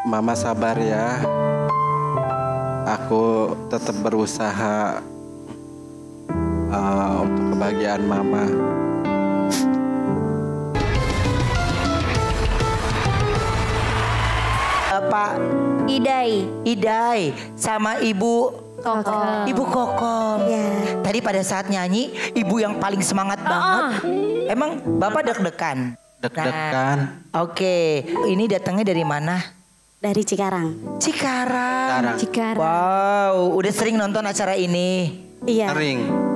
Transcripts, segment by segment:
Mama sabar ya. Aku tetap berusaha untuk kebahagiaan Mama. Pak Idai sama Ibu Kokom. Ibu Kokom. Ya. Tadi pada saat nyanyi, ibu yang paling semangat banget. Emang Bapak deg-degan? Deg-degan. Oke, ini datangnya dari mana? Dari Cikarang. Cikarang. Cikarang. Wow, udah sering nonton acara ini? Iya.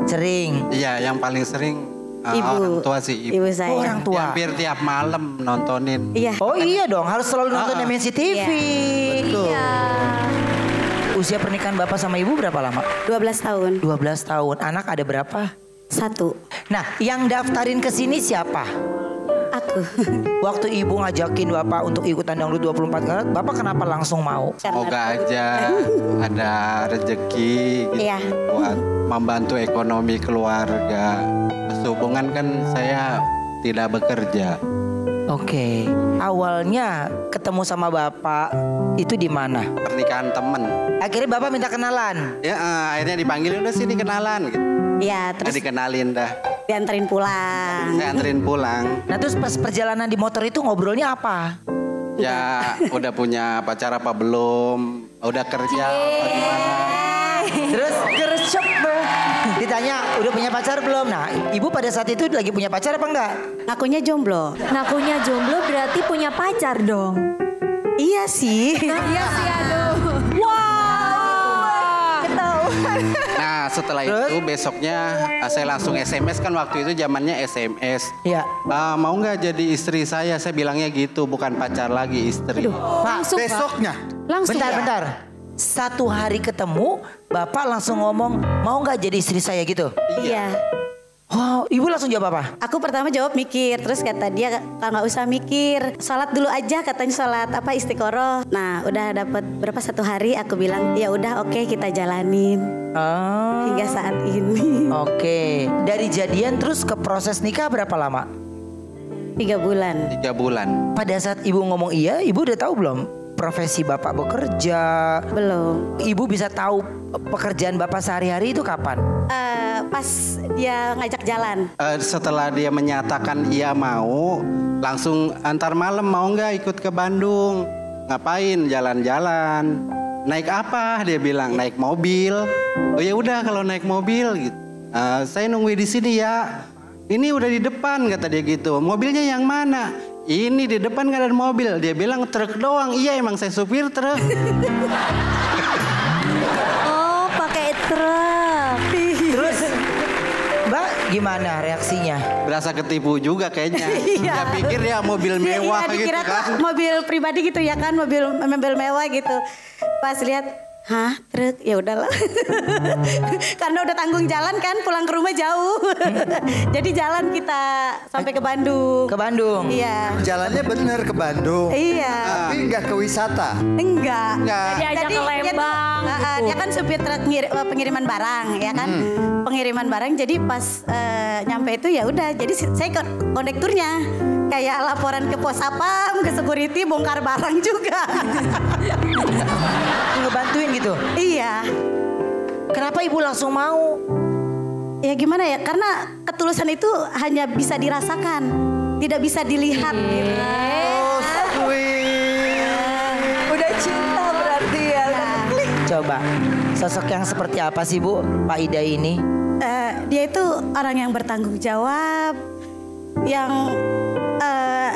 Sering. Iya, yang paling sering Ibu. orang tua sih ibu. Ibu saya. Oh, orang tua. Hampir tiap malam nontonin. Iya. Oh iya dong, harus selalu nonton MNC TV. Betul. Iya. Usia pernikahan Bapak sama Ibu berapa lama? 12 tahun. 12 tahun. Anak ada berapa? 1. Nah, yang daftarin ke sini siapa? Aku. Waktu Ibu ngajakin Bapak untuk ikutan dangdut 24 karat, Bapak kenapa langsung mau? Semoga aja ada rezeki gitu Iya. buat membantu ekonomi keluarga. Sehubungan kan saya tidak bekerja. Oke. Awalnya ketemu sama Bapak itu di mana? Pernikahan temen. Akhirnya Bapak minta kenalan. Ya akhirnya dipanggil udah sini kenalan gitu. Iya, Nah, terus dikenalin dah. dianterin pulang. Saya anterin pulang. Nah, terus pas perjalanan di motor itu ngobrolnya apa? Ya udah punya pacar apa belum? Udah kerja apa gimana? Terus gercep ditanya udah punya pacar belum? Nah, Ibu pada saat itu lagi punya pacar apa enggak? Ngakunya jomblo. Ngakunya jomblo berarti punya pacar dong. Iya sih. Iya sih, aduh. Wow. Ketahuan. Nah setelah itu besoknya saya langsung SMS kan waktu itu zamannya SMS. Iya. Mau nggak jadi istri saya? Saya bilangnya gitu, bukan pacar lagi, istri. Pak, Besoknya. Langsung. bentar. Satu hari ketemu, Bapak langsung ngomong, mau nggak jadi istri saya gitu? Iya. Oh, Ibu langsung jawab apa? Aku pertama jawab mikir, terus kata dia nggak usah mikir, sholat dulu aja katanya, sholat apa istiqoroh. Nah udah dapat berapa 1 hari, aku bilang ya udah oke, kita jalanin Oh, hingga saat ini. oke. Dari jadian terus ke proses nikah berapa lama? 3 bulan. 3 bulan. Pada saat Ibu ngomong iya, Ibu udah tahu belum profesi Bapak bekerja? Belum. Ibu bisa tahu pekerjaan Bapak sehari-hari itu kapan? Pas dia ngajak jalan. Setelah dia menyatakan iya mau, langsung antar malam mau nggak ikut ke Bandung? Ngapain? Jalan-jalan. Naik apa? Dia bilang naik mobil. Oh ya udah kalau naik mobil gitu. Saya nunggu di sini ya. Ini udah di depan kata dia gitu. Mobilnya yang mana? Ini di depan nggak ada mobil. Dia bilang truk doang. Iya emang saya supir truk. Oh, pakai truk. Terus Mbak gimana reaksinya? Berasa ketipu juga kayaknya. Dia pikir ya mobil mewah Iya, gitu dikira kan. mobil pribadi gitu ya kan, mobil mewah gitu. Pas lihat, hah, truk, ya udahlah. Karena udah tanggung jalan kan, pulang ke rumah jauh. Jadi jalan kita sampai ke Bandung. Ke Bandung? Iya. Jalannya bener ke Bandung. Iya. Tapi nggak ke wisata. Enggak. Diajak ke Lembang Dia kan supir truk pengiriman barang ya kan. Pengiriman barang, jadi pas nyampe itu ya udah, jadi saya kondekturnya. Kayak laporan ke pos sapam, ke security, bongkar barang juga. Ngebantuin gitu? Iya. Kenapa Ibu langsung mau? Ya gimana ya, karena ketulusan itu hanya bisa dirasakan, tidak bisa dilihat gitu. Oh, sweet. Udah cinta berarti ya. Coba, sosok yang seperti apa sih Bu, Pak Ida ini? Dia itu orang yang bertanggung jawab, yang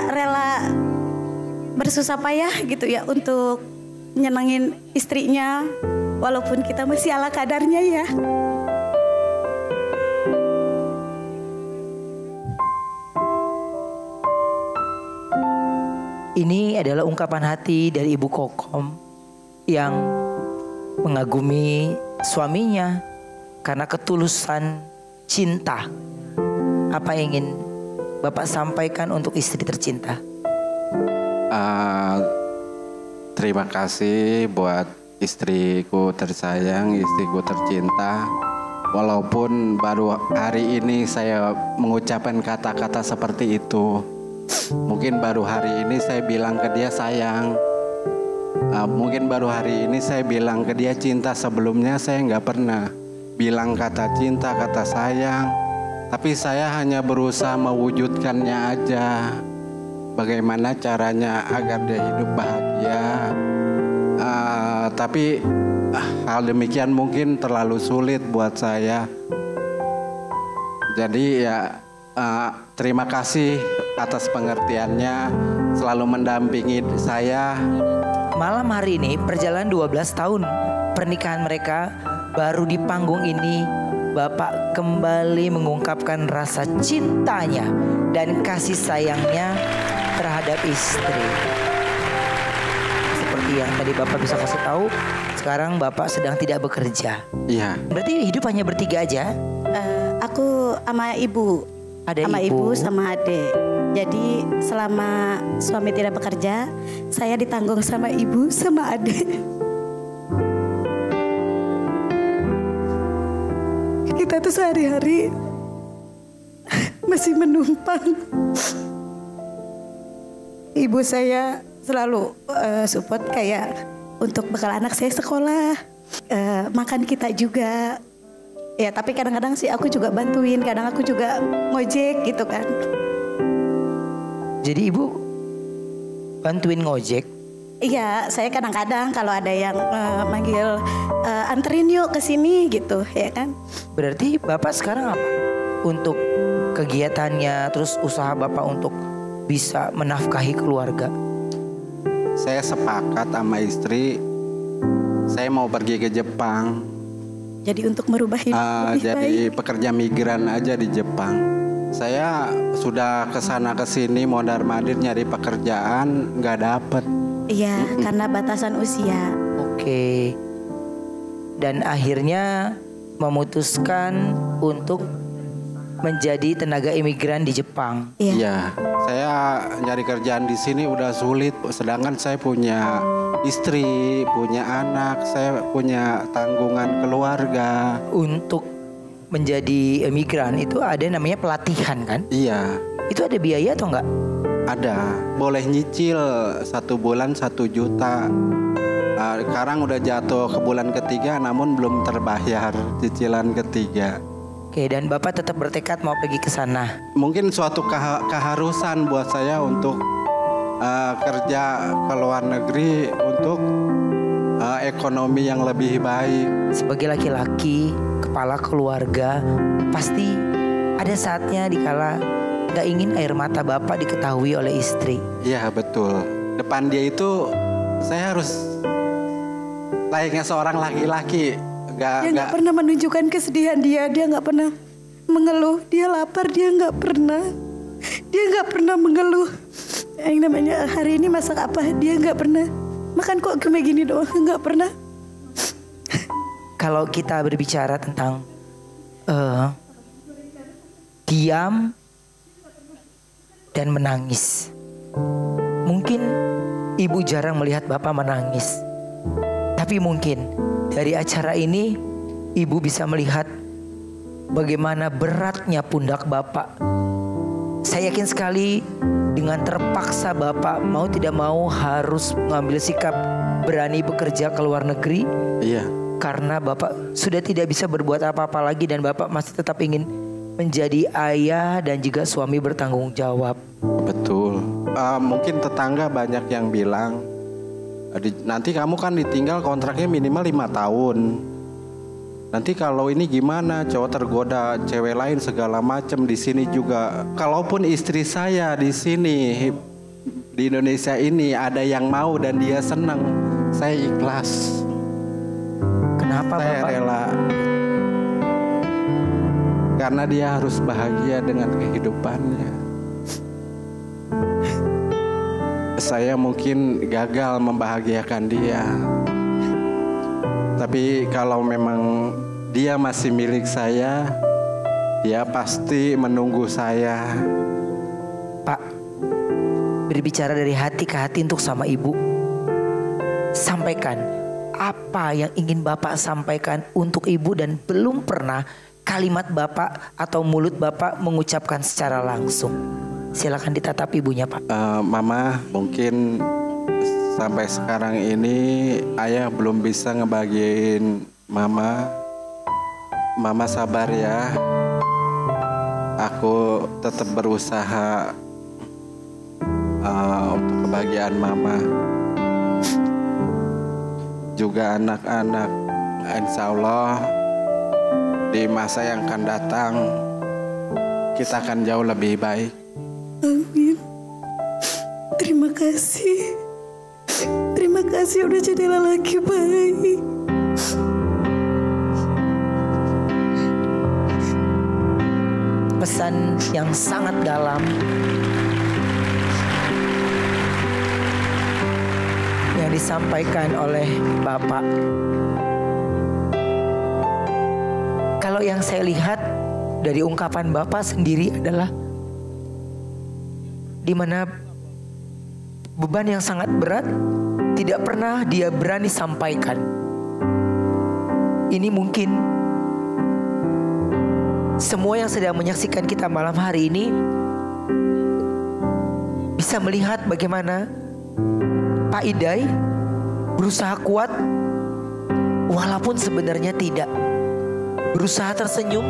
rela bersusah payah gitu ya untuk nyenengin istrinya, walaupun kita masih ala kadarnya ya. Ini adalah ungkapan hati dari Ibu Kokom yang mengagumi suaminya karena ketulusan cinta. Apa yang ingin Bapak sampaikan untuk istri tercinta? Terima kasih buat istriku tersayang, istriku tercinta. Walaupun baru hari ini saya mengucapkan kata-kata seperti itu. Mungkin baru hari ini saya bilang ke dia sayang. Mungkin baru hari ini saya bilang ke dia cinta, sebelumnya saya nggak pernah bilang kata cinta, kata sayang. Tapi saya hanya berusaha mewujudkannya aja. Bagaimana caranya agar dia hidup bahagia. Tapi hal demikian mungkin terlalu sulit buat saya. Jadi ya terima kasih atas pengertiannya, selalu mendampingi saya. Malam hari ini perjalanan 12 tahun pernikahan mereka, baru di panggung ini Bapak kembali mengungkapkan rasa cintanya dan kasih sayangnya terhadap istri. Seperti yang tadi Bapak bisa kasih tahu, sekarang Bapak sedang tidak bekerja. Iya. Berarti hidup hanya bertiga aja? Aku sama ibu. Ada sama ibu. ibu sama adik. Jadi selama suami tidak bekerja, saya ditanggung sama ibu sama adik. Kita tuh sehari-hari masih menumpang. Ibu saya selalu support kayak untuk bekal anak saya sekolah, makan kita juga. Ya tapi kadang-kadang sih aku juga bantuin, kadang aku juga ngojek gitu kan. Jadi ibu bantuin ngojek? Iya, saya kadang-kadang kalau ada yang manggil anterin yuk ke sini gitu, ya kan. Berarti Bapak sekarang apa? Untuk kegiatannya, terus usaha Bapak untuk bisa menafkahi keluarga? Saya sepakat sama istri, saya mau pergi ke Jepang. Jadi untuk merubah hidup lebih Jadi baik. pekerja migran aja di Jepang. Saya sudah kesana kesini mondar-mandir nyari pekerjaan, nggak dapet. Iya, karena batasan usia. Oke. Dan akhirnya memutuskan untuk menjadi tenaga imigran di Jepang. Iya. Iya, saya nyari kerjaan di sini udah sulit. Sedangkan saya punya istri, punya anak, saya punya tanggungan keluarga. Untuk menjadi imigran itu ada namanya pelatihan kan? Iya, Itu ada biaya atau enggak? ada. Boleh nyicil 1 bulan 1 juta. Sekarang udah jatuh ke bulan ketiga, namun belum terbayar cicilan ketiga. Oke, dan Bapak tetap bertekad mau pergi ke sana. Mungkin suatu keharusan buat saya untuk kerja ke luar negeri untuk ekonomi yang lebih baik. Sebagai laki-laki, kepala keluarga, pasti ada saatnya dikala gak ingin air mata Bapak diketahui oleh istri. Iya betul. Depan dia itu saya harus layaknya seorang laki-laki. Dia nggak pernah menunjukkan kesedihan dia nggak pernah mengeluh. Dia lapar, dia nggak pernah mengeluh. Yang namanya hari ini masak apa, dia nggak pernah. Makan kok cuma gini doang, nggak pernah. Kalau kita berbicara tentang diam dan menangis, mungkin ibu jarang melihat Bapak menangis. Tapi mungkin dari acara ini ibu bisa melihat bagaimana beratnya pundak Bapak. Saya yakin sekali dengan terpaksa Bapak mau tidak mau harus mengambil sikap berani bekerja ke luar negeri. Iya. Karena Bapak sudah tidak bisa berbuat apa-apa lagi dan Bapak masih tetap ingin menjadi ayah dan juga suami bertanggung jawab. Betul. Mungkin tetangga banyak yang bilang, nanti kamu kan ditinggal kontraknya minimal 5 tahun. Nanti kalau ini gimana, cowok tergoda cewek lain segala macam di sini juga. Kalaupun istri saya di sini di Indonesia ini ada yang mau dan dia senang, saya ikhlas. Kenapa Saya Bapak? rela. Karena dia harus bahagia dengan kehidupannya. Saya mungkin gagal membahagiakan dia. Tapi kalau memang dia masih milik saya, dia pasti menunggu saya. Pak, berbicara dari hati ke hati untuk sama ibu. Sampaikan apa yang ingin Bapak sampaikan untuk ibu dan belum pernah kalimat Bapak atau mulut Bapak mengucapkan secara langsung. Silakan ditatap ibunya, Pak. Mama, mungkin sampai sekarang ini ayah belum bisa ngebagiin mama. Mama sabar ya. Aku tetap berusaha untuk kebahagiaan mama. Juga anak-anak, insya Allah di masa yang akan datang kita akan jauh lebih baik. Amin. Terima kasih. Terima kasih udah jadi lelaki baik. Pesan yang sangat dalam yang disampaikan oleh Bapak. Kalau yang saya lihat dari ungkapan Bapak sendiri adalah di mana beban yang sangat berat tidak pernah dia berani sampaikan. Ini mungkin semua yang sedang menyaksikan kita malam hari ini bisa melihat bagaimana Pak Idai berusaha kuat walaupun sebenarnya tidak. Berusaha tersenyum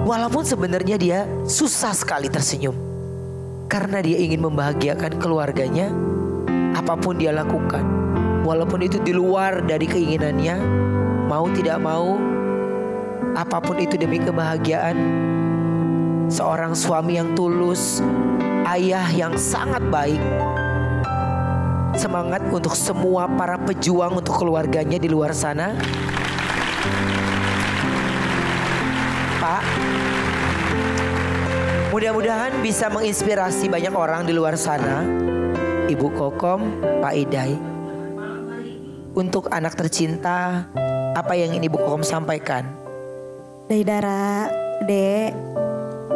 walaupun sebenarnya dia susah sekali tersenyum. Karena dia ingin membahagiakan keluarganya, apapun dia lakukan. Walaupun itu di luar dari keinginannya, mau tidak mau, apapun itu demi kebahagiaan. Seorang suami yang tulus, ayah yang sangat baik. Semangat untuk semua para pejuang untuk keluarganya di luar sana. Pak, mudah-mudahan bisa menginspirasi banyak orang di luar sana. Ibu Kokom, Pak Idai. Untuk anak tercinta, apa yang ingin Ibu Kokom sampaikan? Deidara, Dek,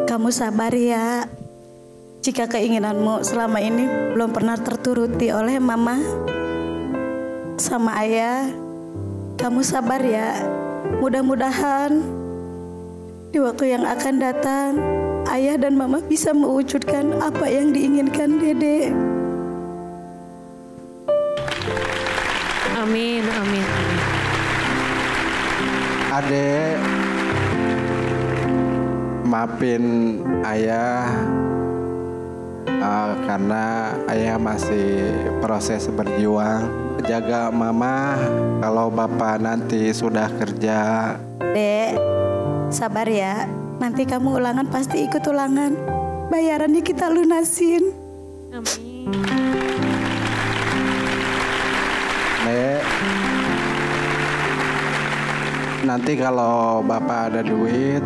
kamu sabar ya. Jika keinginanmu selama ini belum pernah terturuti oleh mama sama ayah, kamu sabar ya. Mudah-mudahan di waktu yang akan datang, ayah dan mama bisa mewujudkan apa yang diinginkan Dede. Amin, amin. Adek, maafin ayah karena ayah masih proses berjuang. Jaga mama kalau bapak nanti sudah kerja. Dek, sabar ya. Nanti kamu ulangan pasti ikut ulangan. Bayarannya kita lunasin. Amin. Nek, nanti kalau bapak ada duit,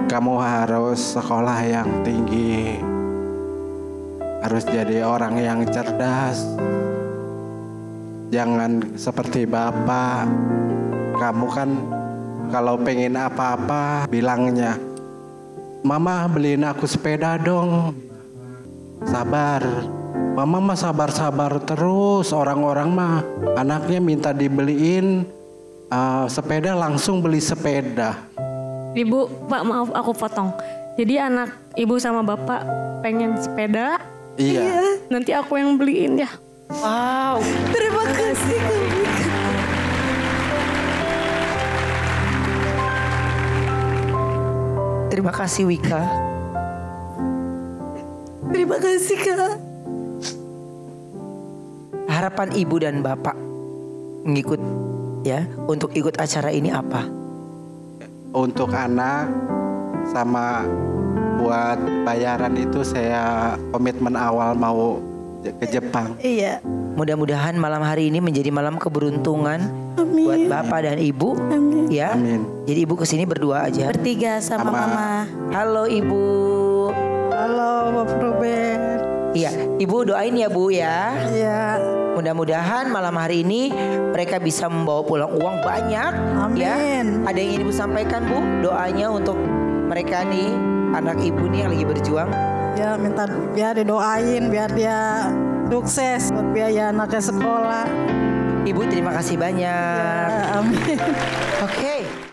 kamu harus sekolah yang tinggi. Harus jadi orang yang cerdas. Jangan seperti bapak. Kamu kan kalau pengen apa-apa bilangnya, Mama beliin aku sepeda dong. Sabar. Mama mah sabar-sabar terus. Orang-orang mah anaknya minta dibeliin sepeda langsung beli sepeda. Ibu, Pak maaf aku potong. Jadi anak ibu sama bapak pengen sepeda. Iya. Nanti aku yang beliin ya. Wow. Terima kasih Kak. Terima kasih Wika. Terima kasih Kak. Harapan ibu dan bapak mengikut ya untuk ikut acara ini apa? Untuk anak sama buat bayaran itu saya komitmen awal mau ke Jepang. Iya. Mudah-mudahan malam hari ini menjadi malam keberuntungan Amin. buat bapak dan ibu. Amin. Ya. Amin. Jadi ibu kesini berdua aja. Bertiga sama Sama- mama. Halo ibu. Halo Bapak Ruben. Iya, ibu doain ya bu ya. Iya. Mudah-mudahan malam hari ini mereka bisa membawa pulang uang banyak. Amin. Ya. Ada yang ingin ibu sampaikan bu? Doanya untuk mereka nih, anak ibu nih yang lagi berjuang. Ya minta biar didoain biar dia sukses buat biaya anaknya sekolah. Ibu terima kasih banyak. Amin. Oke.